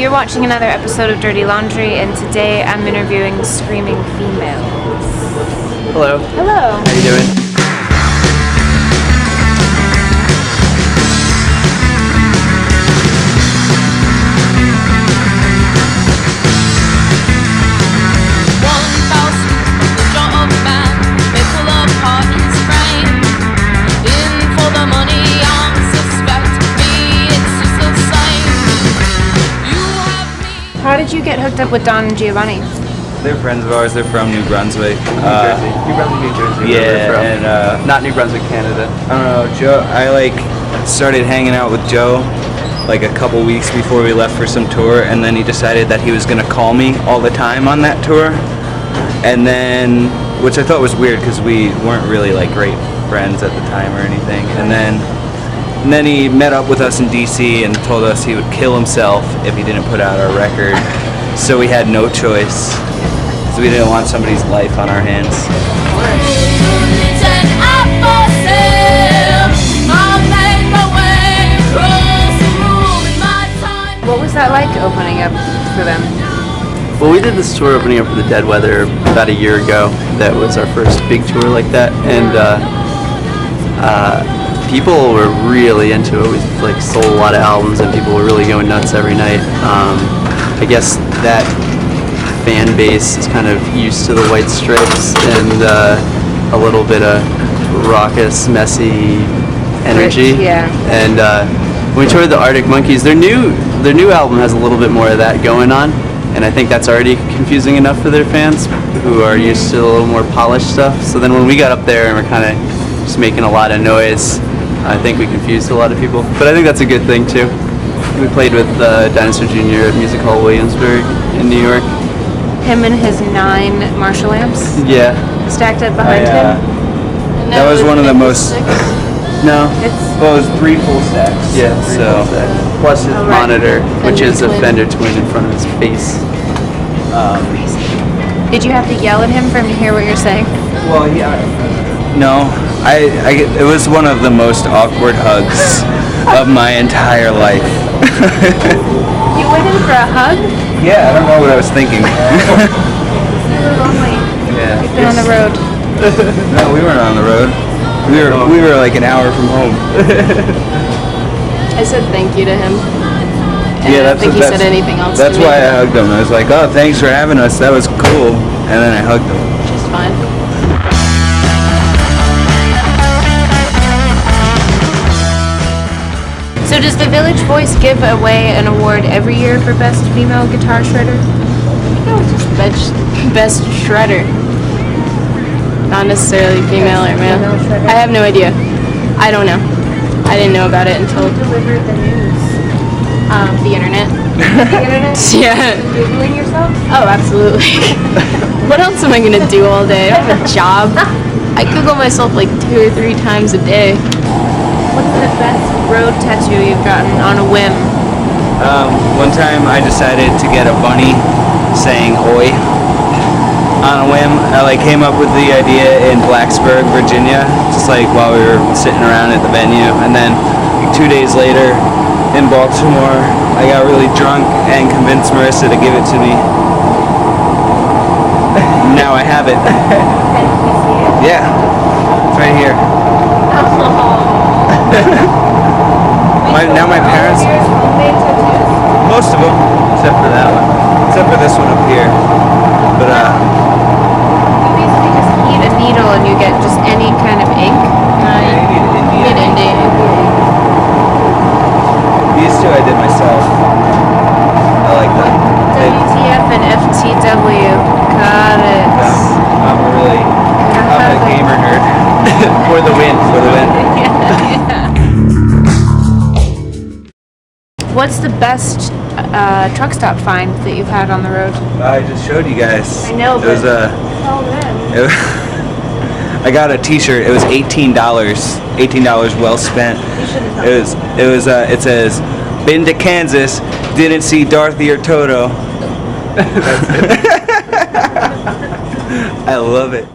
you're watching another episode of Dirty Laundry, and today I'm interviewing screaming females. Hello. Hello. How you doing? How did you get hooked up with Don Giovanni? They're friends of ours. They're from New Brunswick. New Jersey. Yeah, and not New Brunswick, Canada. I don't know, Joe. I started hanging out with Joe like a couple weeks before we left for some tour, and then he decided that he was gonna call me all the time on that tour, and then, which I thought was weird because we weren't really like great friends at the time or anything, and then he met up with us in DC and told us he would kill himself if he didn't put out our record. So we had no choice, because we didn't want somebody's life on our hands. What was that like opening up for them? Well, we did this tour opening up for the Dead Weather about a year ago. That was our first big tour like that, and people were really into it. We like sold a lot of albums, and people were really going nuts every night. I guess that fan base is kind of used to the White Stripes and a little bit of raucous, messy energy. Yeah. And when we toured the Arctic Monkeys, their new album has a little bit more of that going on, and I think that's already confusing enough for their fans who are used to a little more polished stuff. So then when we got up there and we're kind of just making a lot of noise, I think we confused a lot of people, but I think that's a good thing too. We played with Dinosaur Jr. at Music Hall Williamsburg in New York. Him and his 9 Marshall amps Yeah. stacked up behind him? That was one of the most. No. Well, it was 3 full stacks. Yeah. So. Plus his monitor, which is a Fender Twin in front of his face. Did you have to yell at him for him to hear what you're saying? Well, yeah. No, it was one of the most awkward hugs of my entire life. You went in for a hug? Yeah, I don't know what I was thinking. You were lonely. Yeah. You've been on the road. No, we weren't on the road. We were like an hour from home. I said thank you to him. And Yeah, I don't think he said anything else. That's to me. why I hugged him. I was like, "Oh, thanks for having us. That was cool." And then I hugged him. Just fine. So does the Village Voice give away an award every year for Best Female Guitar Shredder? No, just best shredder. Not necessarily female or male. Female shredder. I have no idea. I don't know. I didn't know about it until Who delivered the news? the internet. The internet? Yeah. Googling yourself? Oh, absolutely. What else am I gonna do all day? I don't have a job. I Google myself like 2 or 3 times a day. What's the best road tattoo you've gotten on a whim? One time I decided to get a bunny saying "Oi" on a whim. I came up with the idea in Blacksburg, Virginia, just while we were sitting around at the venue, and then 2 days later in Baltimore, I got really drunk and convinced Marissa to give it to me. Now I have it. Yeah, it's right here. Now my parents, most of them, except for that one, except for this one up here. But You basically just heat a needle and you get just any kind of ink. Get into it. These 2 I did myself. I like them. WTF and FTW. Got it. I'm a gamer nerd. For the win. For the win. What's the best truck stop find that you've had on the road? I just showed you guys. I know, It was I got a T-shirt. It was $18. $18 well spent. It says, "Been to Kansas, didn't see Dorothy or Toto." I love it.